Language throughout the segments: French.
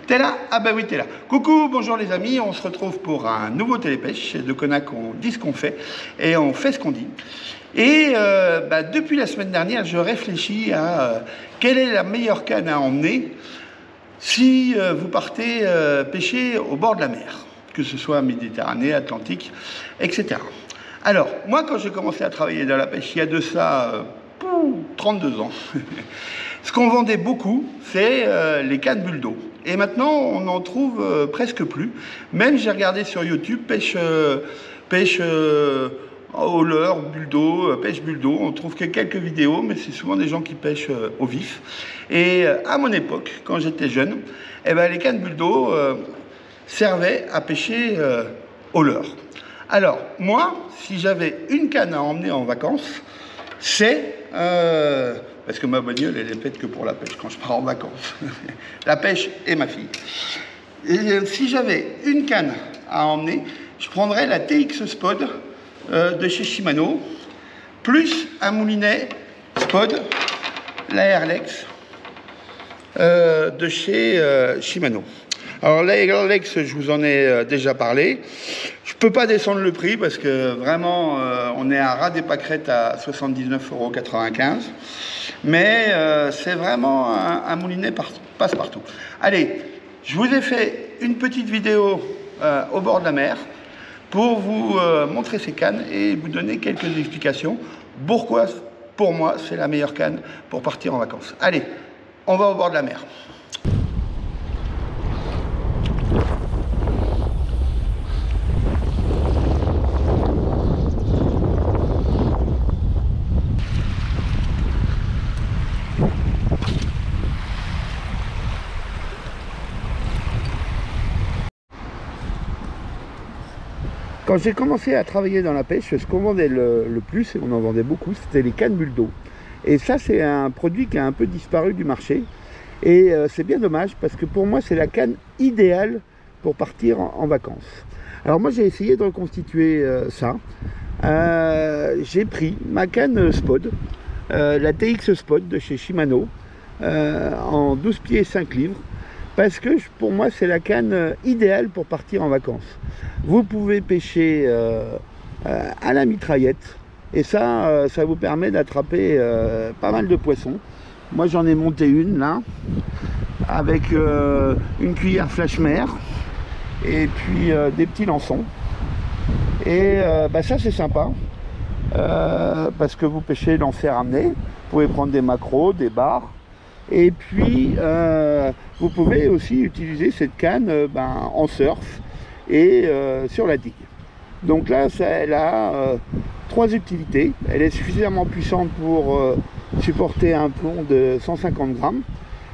T'es là? Ah bah oui, t'es là. Coucou, bonjour les amis, on se retrouve pour un nouveau télépêche. De Konak, on dit ce qu'on fait et on fait ce qu'on dit. Et depuis la semaine dernière, je réfléchis à quelle est la meilleure canne à emmener si vous partez pêcher au bord de la mer, que ce soit Méditerranée, Atlantique, etc. Alors, moi, quand j'ai commencé à travailler dans la pêche, il y a de ça 32 ans, ce qu'on vendait beaucoup, c'est les cannes bulles d'eau. Et maintenant, on n'en trouve presque plus. Même, j'ai regardé sur YouTube, pêche au leurre, bulle d'eau, pêche bulle d'eau. On trouve que quelques vidéos, mais c'est souvent des gens qui pêchent au vif. Et à mon époque, quand j'étais jeune, les cannes bulles d'eau servaient à pêcher au leurre. Alors, moi, si j'avais une canne à emmener en vacances, c'est... parce que ma bagnole, elle est faite que pour la pêche quand je pars en vacances. La pêche et ma fille. Et si j'avais une canne à emmener, je prendrais la TX Spod de chez Shimano, plus un moulinet Spod, la Airlex de chez Shimano. Alors la Airlex, je vous en ai déjà parlé. Je ne peux pas descendre le prix parce que vraiment, on est à ras des pâquerettes à 79,95 €. Mais c'est vraiment un moulinet passe-partout. Allez, je vous ai fait une petite vidéo au bord de la mer pour vous montrer ces cannes et vous donner quelques explications. Pourquoi, pour moi, c'est la meilleure canne pour partir en vacances. Allez, on va au bord de la mer. Quand j'ai commencé à travailler dans la pêche, ce qu'on vendait le plus, et on en vendait beaucoup, c'était les cannes bulles d'eau. Et ça, c'est un produit qui a un peu disparu du marché. Et c'est bien dommage, parce que pour moi, c'est la canne idéale pour partir en vacances. Alors moi, j'ai essayé de reconstituer ça. J'ai pris ma canne Spod, la TX Spod de chez Shimano, en 12 pieds 5 livres. Parce que pour moi, c'est la canne idéale pour partir en vacances. Vous pouvez pêcher à la mitraillette. Et ça vous permet d'attraper pas mal de poissons. Moi, j'en ai monté une, là, avec une cuillère flash mer. Et puis des petits lançons. Et ça, c'est sympa. Parce que vous pêchez lancer ramené. Vous pouvez prendre des maquereaux, des bars. Et puis, vous pouvez aussi utiliser cette canne en surf et sur la digue. Donc là, elle a 3 utilités. Elle est suffisamment puissante pour supporter un plomb de 150 grammes.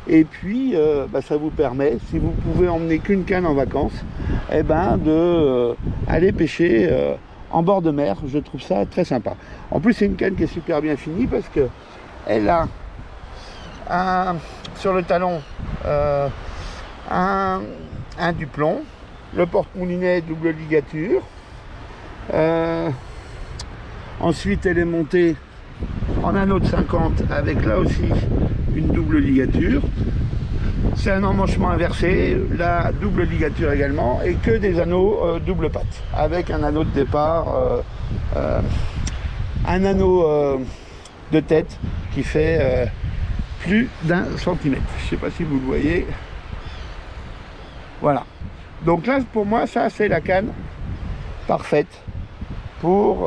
Et puis, ça vous permet, si vous pouvez emmener qu'une canne en vacances, d'aller pêcher en bord de mer. Je trouve ça très sympa. En plus, c'est une canne qui est super bien finie parce que elle a sur le talon un du plomb, le porte-moulinet double ligature, ensuite elle est montée en anneau de 50 avec là aussi une double ligature. C'est un emmanchement inversé, la double ligature également, et que des anneaux double patte avec un anneau de départ, un anneau de tête qui fait plus d'1 centimètre. Je ne sais pas si vous le voyez. Voilà. Donc là, pour moi, ça, c'est la canne parfaite pour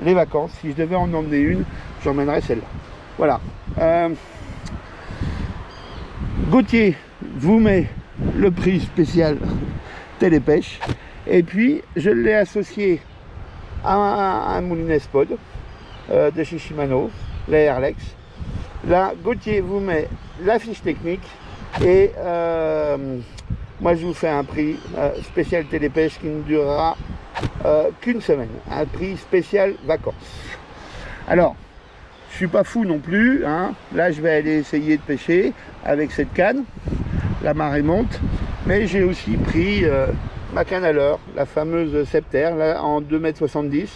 les vacances. Si je devais en emmener une, j'emmènerais celle-là. Voilà. Gauthier vous met le prix spécial télépêche. Et puis, je l'ai associé à un moulinet Spod de chez Shimano, la Airlex. Là, Gauthier vous met la fiche technique et moi je vous fais un prix spécial télépêche qui ne durera qu'une semaine, un prix spécial vacances. Alors, je suis pas fou non plus, hein. Là je vais aller essayer de pêcher avec cette canne, la marée monte, mais j'ai aussi pris ma canne à leurre, la fameuse Septerre, là en 2,70 m.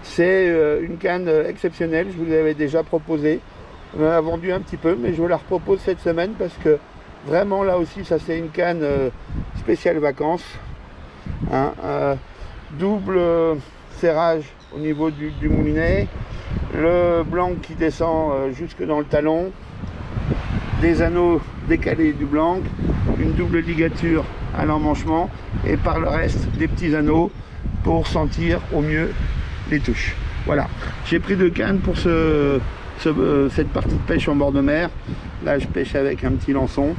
C'est une canne exceptionnelle, je vous l'avais déjà proposé. On en a vendu un petit peu, mais je vous la repropose cette semaine parce que Vraiment, là aussi, ça c'est une canne spéciale vacances. Hein, double serrage au niveau du moulinet. Le blanc qui descend jusque dans le talon. Des anneaux décalés du blanc. Une double ligature à l'emmanchement. Et par le reste, des petits anneaux pour sentir au mieux les touches. Voilà. J'ai pris 2 cannes pour cette partie de pêche en bord de mer. Là, je pêche avec un petit lançon.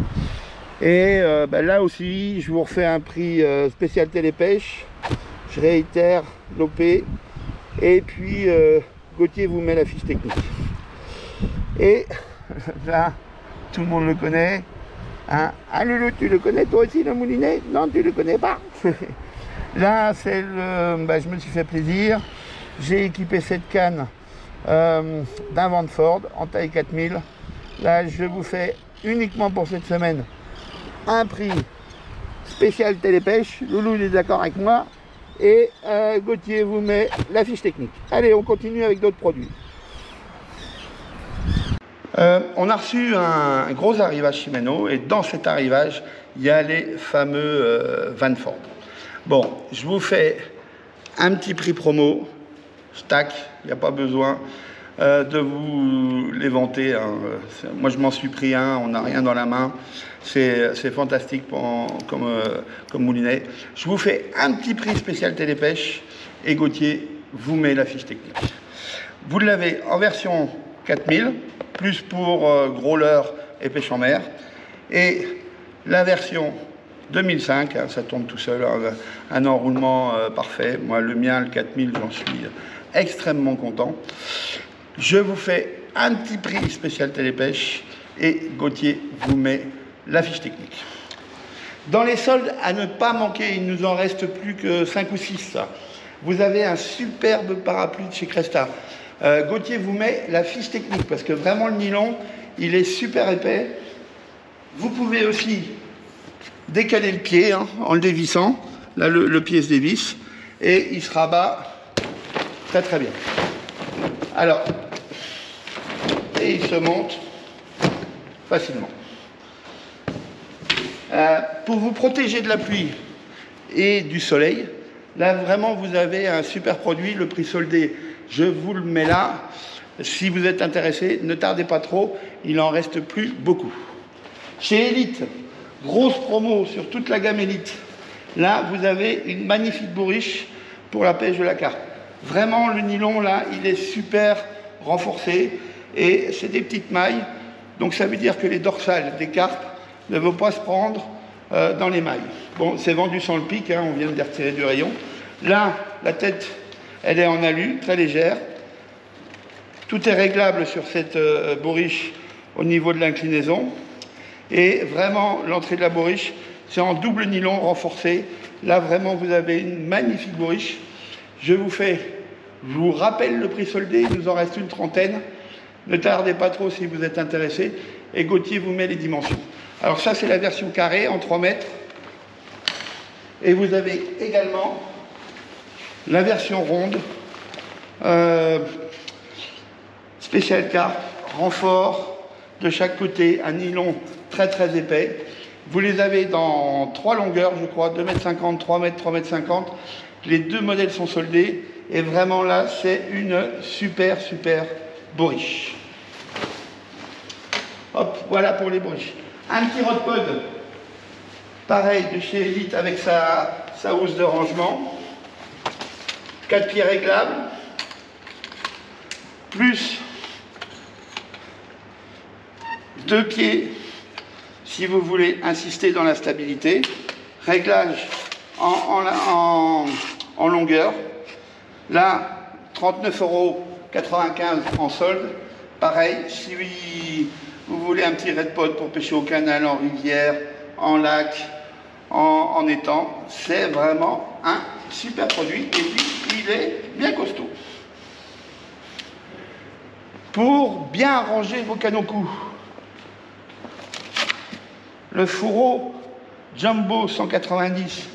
Et là aussi, je vous refais un prix spécial télépêche. Je réitère l'OP. Et puis, Gauthier vous met la fiche technique. Et là, tout le monde le connaît. Hein? Ah, Loulou, tu le connais toi aussi, le moulinet? Non, tu le connais pas. Là, c'est je me suis fait plaisir. J'ai équipé cette canne d'un Vanford en taille 4000. Là, je vous fais uniquement pour cette semaine un prix spécial télépêche. Loulou, il est d'accord avec moi. Et Gauthier vous met la fiche technique. Allez, on continue avec d'autres produits. On a reçu un gros arrivage Shimano. Et dans cet arrivage, il y a les fameux Vanford. Bon, je vous fais un petit prix promo. Stack, il n'y a pas besoin de vous les vanter. Hein. Moi, je m'en suis pris un, on n'a rien dans la main. C'est fantastique comme moulinet. Je vous fais un petit prix spécial télépêche et Gauthier vous met la fiche technique. Vous l'avez en version 4000, plus pour gros leurre et pêche en mer. Et la version 2005, hein, ça tourne tout seul, hein, un enroulement parfait. Moi, le mien, le 4000, j'en suis extrêmement content. Je vous fais un petit prix spécial télépêche et Gauthier vous met la fiche technique. Dans les soldes à ne pas manquer, il nous en reste plus que 5 ou 6. Vous avez un superbe parapluie de chez Cresta. Gauthier vous met la fiche technique parce que vraiment le nylon, il est super épais. Vous pouvez aussi décaler le pied hein, en le dévissant. Là, le pied se dévisse et il se rabat très très bien. Alors, et il se monte facilement. Pour vous protéger de la pluie et du soleil, là vraiment vous avez un super produit, le prix soldé, je vous le mets là. Si vous êtes intéressé, ne tardez pas trop, il en reste plus beaucoup. Chez Elite, grosse promo sur toute la gamme Elite. Là, vous avez une magnifique bourriche pour la pêche de la carpe. Vraiment, le nylon, là, il est super renforcé et c'est des petites mailles. Donc, ça veut dire que les dorsales des carpes ne vont pas se prendre dans les mailles. Bon, c'est vendu sans le pic, hein, on vient de les retirer du rayon. Là, la tête, elle est en alu, très légère. Tout est réglable sur cette bourriche au niveau de l'inclinaison. Et vraiment, l'entrée de la bourriche, c'est en double nylon renforcé. Là, vraiment, vous avez une magnifique bourriche. Je vous rappelle le prix soldé, il nous en reste une trentaine. Ne tardez pas trop si vous êtes intéressé. Et Gauthier vous met les dimensions. Alors ça, c'est la version carrée en 3 mètres. Et vous avez également la version ronde. Spécial carpe, renfort de chaque côté, un nylon très très épais. Vous les avez dans 3 longueurs, je crois, 2,50 m, 3 m, 3,50 m. Les 2 modèles sont soldés. Et vraiment là, c'est une super bourriche. Hop, voilà pour les bourriches. Un petit rodpod, pareil, de chez Elite avec sa housse de rangement. 4 pieds réglables. Plus 2 pieds, si vous voulez insister dans la stabilité. Réglage en longueur. Là, 39,95 € en solde. Pareil, si vous voulez un petit redpod pour pêcher au canal, en rivière, en lac, en étang, c'est vraiment un super produit. Et puis, il est bien costaud. Pour bien arranger vos canaux-coups, le fourreau Jumbo 190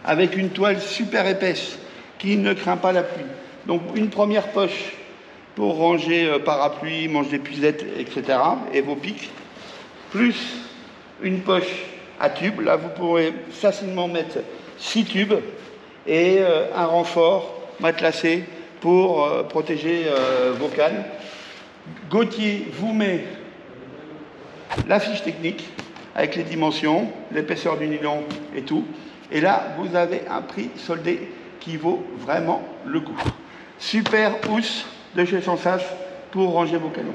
avec une toile super épaisse qui ne craint pas la pluie. Donc une première poche pour ranger parapluie, manche d'épuisette, etc. et vos pics, plus une poche à tubes. Là, vous pourrez facilement mettre 6 tubes et un renfort matelassé pour protéger vos cannes. Gauthier vous met la fiche technique avec les dimensions, l'épaisseur du nylon et tout. Et là, vous avez un prix soldé qui vaut vraiment le coup. Super housse de chez Sensas pour ranger vos canons.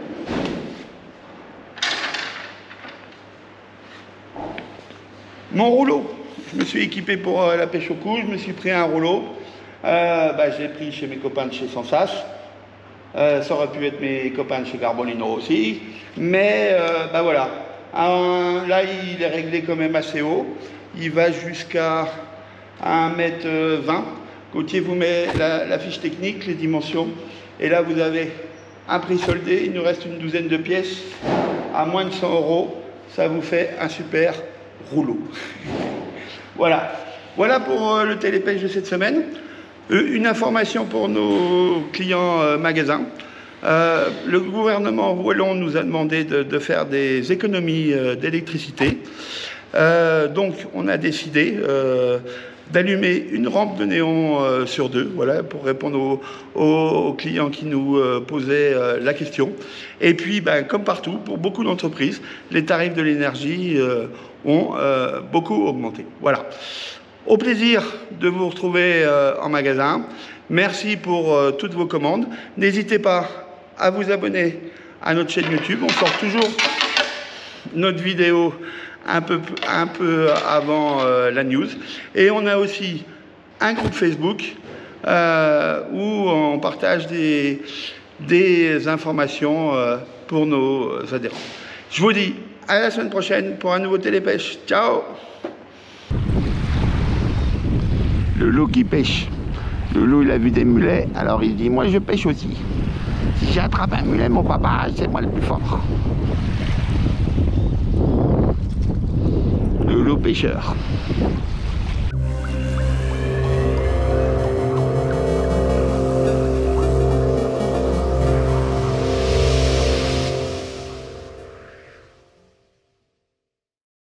Mon rouleau, je me suis équipé pour la pêche au cou, je me suis pris un rouleau. J'ai pris chez mes copains de chez Sensas. Ça aurait pu être mes copains de chez Garbolino aussi. Mais voilà. Là, il est réglé quand même assez haut. Il va jusqu'à 1,20 m. Gauthier vous met la fiche technique, les dimensions. Et là, vous avez un prix soldé. Il nous reste une douzaine de pièces à moins de 100 €. Ça vous fait un super rouleau. Voilà. Voilà pour le télépêche de cette semaine. Une information pour nos clients magasins. Le gouvernement wallon nous a demandé de faire des économies d'électricité. Donc, on a décidé d'allumer une rampe de néon sur 2, voilà, pour répondre aux clients qui nous posaient la question. Et puis, comme partout, pour beaucoup d'entreprises, les tarifs de l'énergie ont beaucoup augmenté. Voilà. Au plaisir de vous retrouver en magasin. Merci pour toutes vos commandes. N'hésitez pas à vous abonner à notre chaîne YouTube. On sort toujours notre vidéo un peu avant la news. Et on a aussi un groupe Facebook où on partage des informations pour nos adhérents. Je vous dis à la semaine prochaine pour un nouveau télépêche. Ciao! Le loup qui pêche. Le loup, il a vu des mulets, alors il dit, moi je pêche aussi. Si j'attrape un mulet, mon papa, c'est moi le plus fort. Le loup pêcheur.